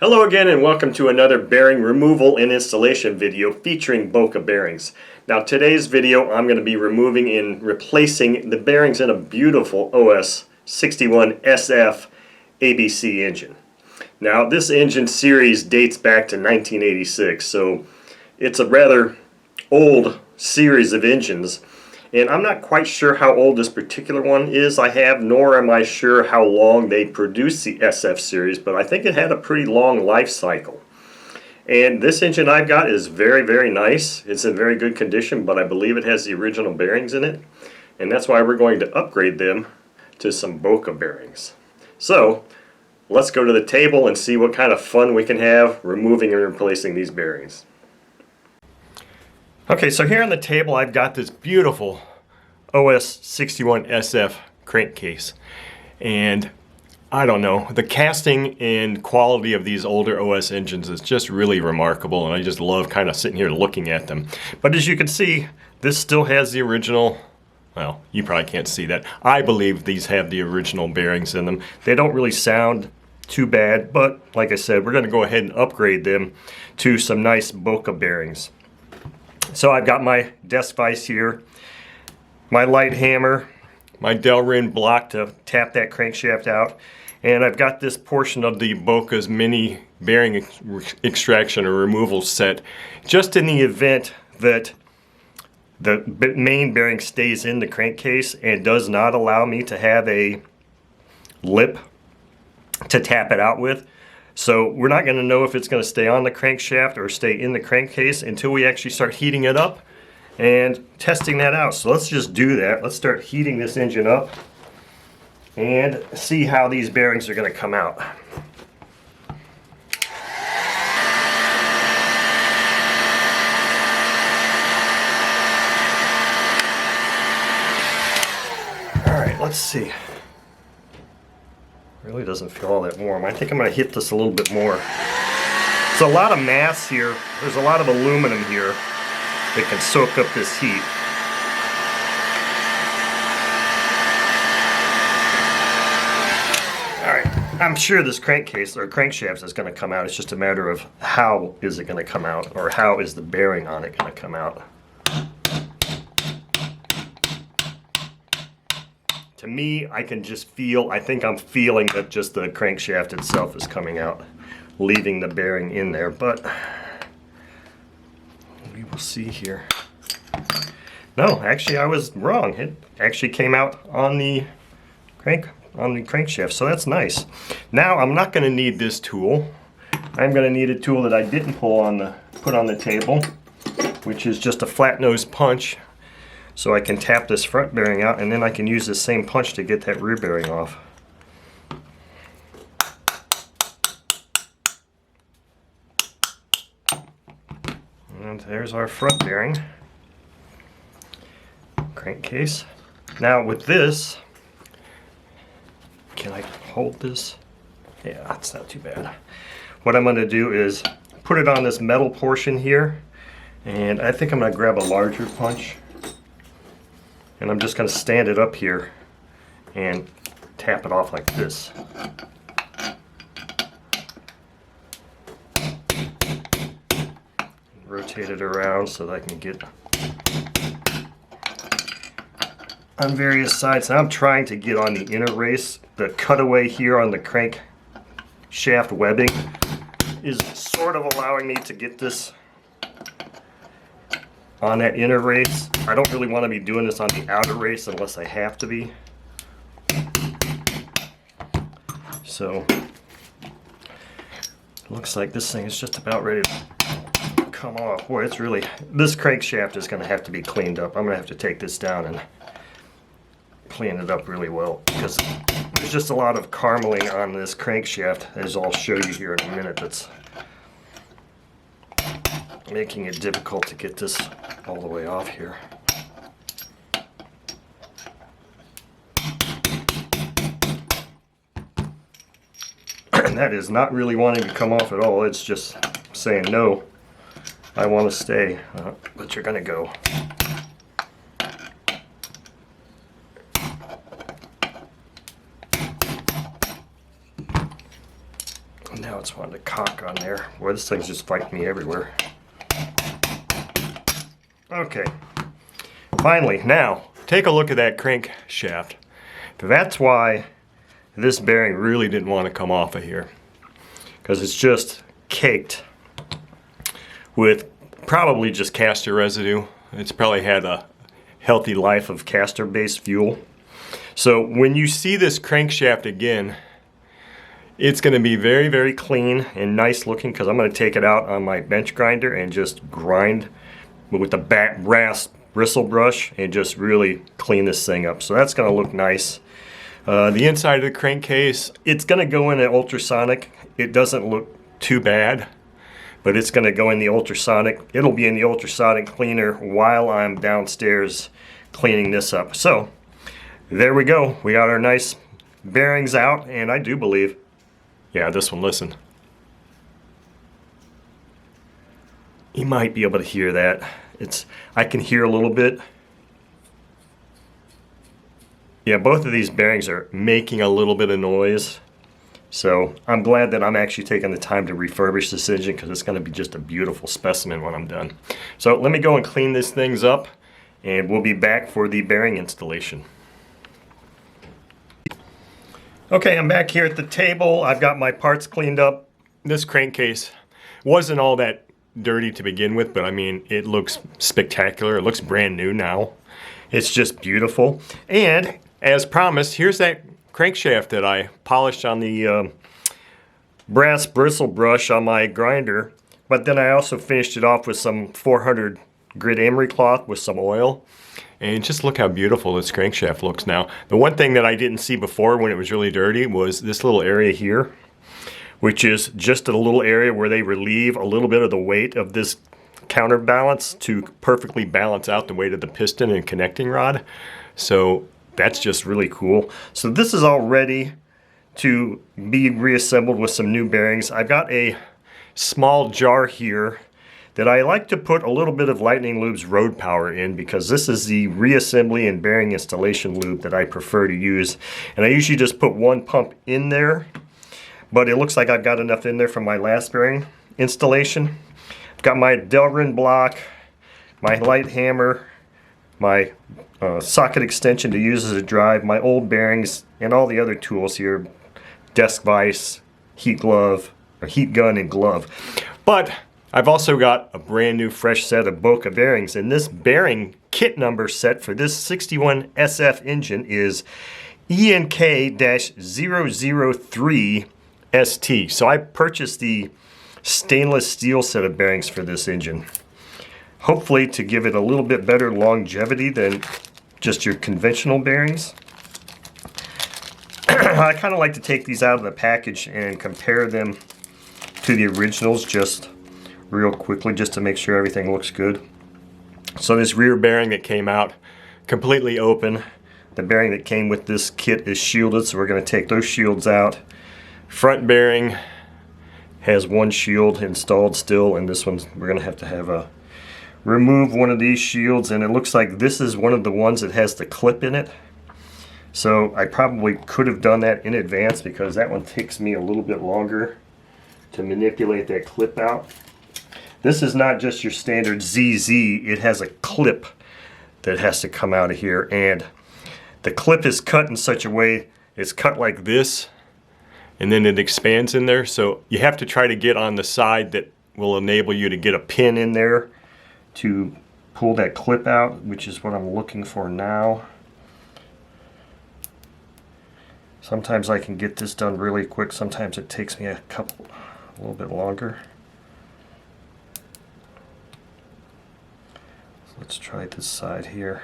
Hello again and welcome to another bearing removal and installation video featuring Boca bearings. Now today's video I'm going to be removing and replacing the bearings in a beautiful OS 61 SF ABC engine. Now this engine series dates back to 1986, so it's a rather old series of engines. And I'm not quite sure how old this particular one is nor am I sure how long they produced the SF series, but I think it had a pretty long life cycle. And this engine I've got is very, very nice. It's in very good condition, but I believe it has the original bearings in it. And that's why we're going to upgrade them to some Boca bearings. So, let's go to the table and see what kind of fun we can have removing and replacing these bearings. Okay, so here on the table I've got this beautiful OS 61 SF crankcase, and I don't know, the casting and quality of these older OS engines is just really remarkable, and I just love kind of sitting here looking at them. But as you can see, this still has the original, well, you probably can't see that. I believe these have the original bearings in them. They don't really sound too bad, but like I said, we're going to go ahead and upgrade them to some nice Boca bearings. So I've got my desk vise here, my light hammer, my Delrin block to tap that crankshaft out, and I've got this portion of the Boca's mini bearing extraction or removal set, just in the event that the main bearing stays in the crankcase and does not allow me to have a lip to tap it out with. So we're not going to know if it's going to stay on the crankshaft or stay in the crankcase until we actually start heating it up and testing that out. So let's just do that. Let's start heating this engine up and see how these bearings are going to come out. All right, let's see. Really doesn't feel all that warm. I think I'm going to hit this a little bit more. There's a lot of mass here. There's a lot of aluminum here that can soak up this heat. Alright, I'm sure this crankcase or crankshaft is going to come out. It's just a matter of how is it going to come out, or how is the bearing on it going to come out. To me, I can just feel, I think I'm feeling that just the crankshaft itself is coming out, leaving the bearing in there, but we will see here. No, actually I was wrong. It actually came out on the crankshaft, so that's nice. Now I'm not going to need this tool. I'm going to need a tool that I didn't put on the table, which is just a flat nose punch. So I can tap this front bearing out, and then I can use the same punch to get that rear bearing off. And there's our front bearing crankcase. Now with this, can I hold this? Yeah, that's not too bad. What I'm going to do is put it on this metal portion here, and I think I'm going to grab a larger punch. And I'm just going to stand it up here and tap it off like this. Rotate it around so that I can get on various sides. Now I'm trying to get on the inner race. The cutaway here on the crank shaft webbing is sort of allowing me to get this on that inner race. I don't really want to be doing this on the outer race unless I have to be. So, it looks like this thing is just about ready to come off. Boy, it's really, this crankshaft is going to have to be cleaned up. I'm going to have to take this down and clean it up really well, because there's just a lot of carameling on this crankshaft, as I'll show you here in a minute, that's making it difficult to get this all the way off here. And that is not really wanting to come off at all. It's just saying, no, I want to stay, but you're going to go. Now it's wanting to cock on there. Boy, this thing's just fighting me everywhere. Okay. Finally, now, take a look at that crankshaft. That's why this bearing really didn't want to come off of here. Because it's just caked with probably just caster residue. It's probably had a healthy life of caster-based fuel. So when you see this crankshaft again, it's going to be very, very clean and nice looking, because I'm going to take it out on my bench grinder and just grind with the brass bristle brush and just really clean this thing up. So that's going to look nice. The inside of the crankcase, it's going to go in an ultrasonic. It doesn't look too bad, but it's going to go in the ultrasonic. It'll be in the ultrasonic cleaner while I'm downstairs cleaning this up. So there we go. We got our nice bearings out, and I do believe, yeah, this one, listen. You might be able to hear that. I can hear a little bit. Yeah, both of these bearings are making a little bit of noise. So I'm glad that I'm actually taking the time to refurbish this engine, because it's going to be just a beautiful specimen when I'm done. So let me go and clean these things up, and we'll be back for the bearing installation. Okay, I'm back here at the table. I've got my parts cleaned up. This crankcase wasn't all that dirty to begin with, but I mean, it looks spectacular. It looks brand new now. It's just beautiful. And as promised, here's that crankshaft that I polished on the brass bristle brush on my grinder, but then I also finished it off with some 400 grit emery cloth with some oil. And just look how beautiful this crankshaft looks now. The one thing that I didn't see before when it was really dirty was this little area here, which is just a little area where they relieve a little bit of the weight of this counterbalance to perfectly balance out the weight of the piston and connecting rod. So that's just really cool. So this is all ready to be reassembled with some new bearings. I've got a small jar here that I like to put a little bit of Lightning Lube's Road Power in, because this is the reassembly and bearing installation lube that I prefer to use. And I usually just put one pump in there, but it looks like I've got enough in there from my last bearing installation. I've got my Delrin block, my light hammer, my socket extension to use as a drive, my old bearings, and all the other tools here, desk vise, heat glove, or heat gun and glove. But I've also got a brand new fresh set of Boca bearings, and this bearing kit number set for this 61 SF engine is ENK-003ST. So I purchased the stainless steel set of bearings for this engine, hopefully to give it a little bit better longevity than just your conventional bearings. I kind of like to take these out of the package and compare them to the originals just real quickly, just to make sure everything looks good. So this rear bearing that came out completely open, the bearing that came with this kit is shielded, so we're going to take those shields out. Front bearing has one shield installed still, and this one's we're going to have a remove one of these shields, and it looks like this is one of the ones that has the clip in it. So I probably could have done that in advance, because that one takes me a little bit longer to manipulate that clip out. This is not just your standard ZZ, it has a clip that has to come out of here, and the clip is cut in such a way, it's cut like this, and then it expands in there, so you have to try to get on the side that will enable you to get a pin in there to pull that clip out, which is what I'm looking for now. Sometimes I can get this done really quick, sometimes it takes me a little bit longer. Let's try this side here.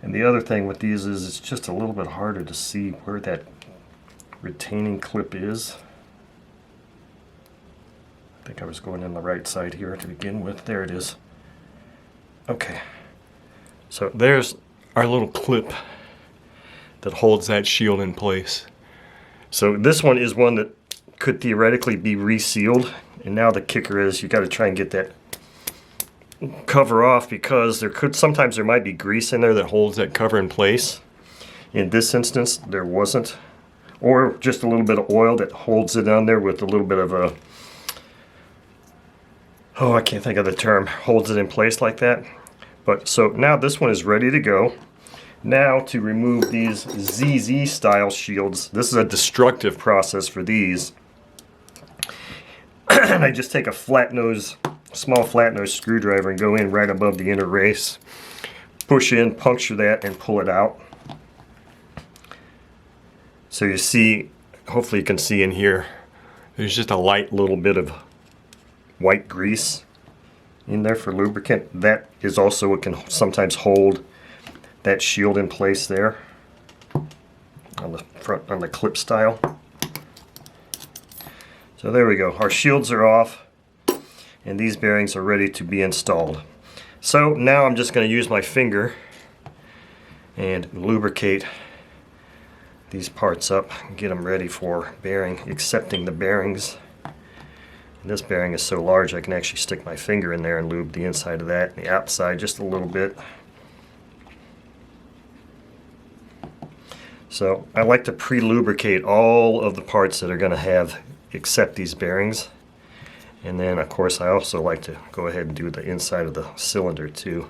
And the other thing with these is it's just a little bit harder to see where that retaining clip is. I think I was going in the right side here to begin with. There it is. Okay. So there's our little clip that holds that shield in place. So this one is one that could theoretically be resealed, and now the kicker is you got to try and get that cover off because sometimes there might be grease in there that holds that cover in place. In this instance, there wasn't. Or just a little bit of oil that holds it on there with a little bit of a, oh, I can't think of the term, holds it in place like that. But so now this one is ready to go. Now to remove these ZZ style shields, this is a destructive process for these. And I just take a small flat nose screwdriver and go in right above the inner race, push in, puncture that, and pull it out. So you see, hopefully you can see in here, there's just a light little bit of white grease in there for lubricant. That is also what can sometimes hold that shield in place there on the front, on the clip style. So there we go, our shields are off and these bearings are ready to be installed. So now I'm just going to use my finger and lubricate these parts up and get them ready for accepting the bearings. And this bearing is so large I can actually stick my finger in there and lube the inside of that and the outside just a little bit. So I like to pre-lubricate all of the parts that are going to accept these bearings. And then of course I also like to go ahead and do the inside of the cylinder too.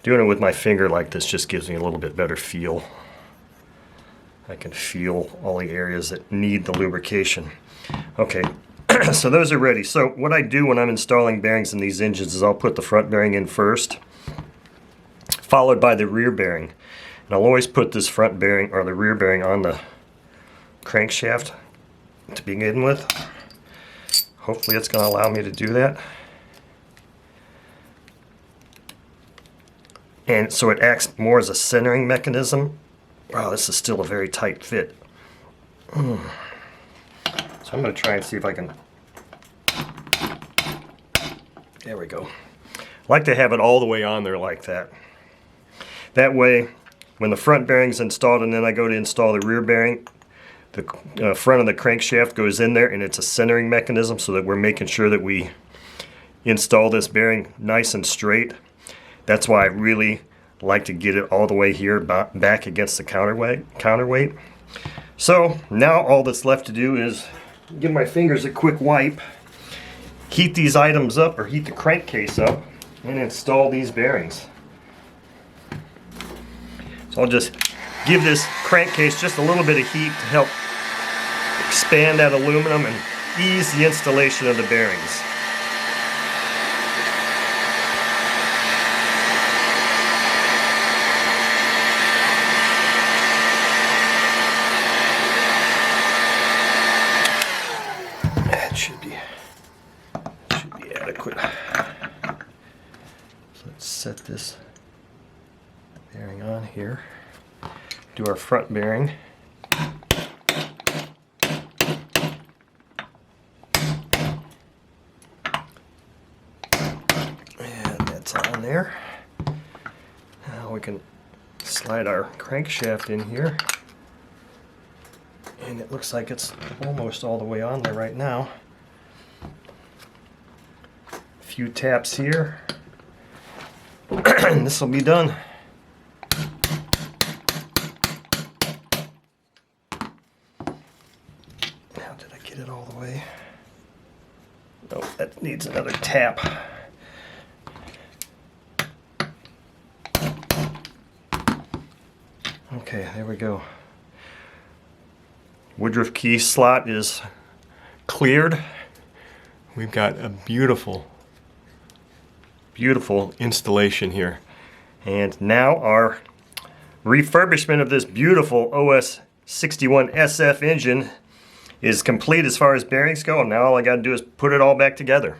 Doing it with my finger like this just gives me a little bit better feel. I can feel all the areas that need the lubrication. Okay, so those are ready. So what I do when I'm installing bearings in these engines is I'll put the front bearing in first, followed by the rear bearing. And I'll always put this front bearing or the rear bearing on the crankshaft to begin with. Hopefully it's going to allow me to do that. And so it acts more as a centering mechanism. Wow, this is still a very tight fit. So I'm going to try and see if I can... There we go. I like to have it all the way on there like that. That way, when the front bearing's installed and then I go to install the rear bearing, the front of the crankshaft goes in there and it's a centering mechanism so that we're making sure that we install this bearing nice and straight. That's why I really like to get it all the way here back against the counterweight. So now all that's left to do is give my fingers a quick wipe, heat these items up or heat the crankcase up, and install these bearings. So I'll just give this crankcase just a little bit of heat to help expand that aluminum and ease the installation of the bearings. Should be adequate. So let's set this bearing on here. Do our front bearing. And that's on there. Now we can slide our crankshaft in here. And it looks like it's almost all the way on there right now. Few taps here and this will be done. Now did I get it all the way? No, that needs another tap. Okay, there we go. Woodruff key slot is cleared. We've got a beautiful installation here. And now our refurbishment of this beautiful OS 61 SF engine is complete as far as bearings go. And now all I got to do is put it all back together.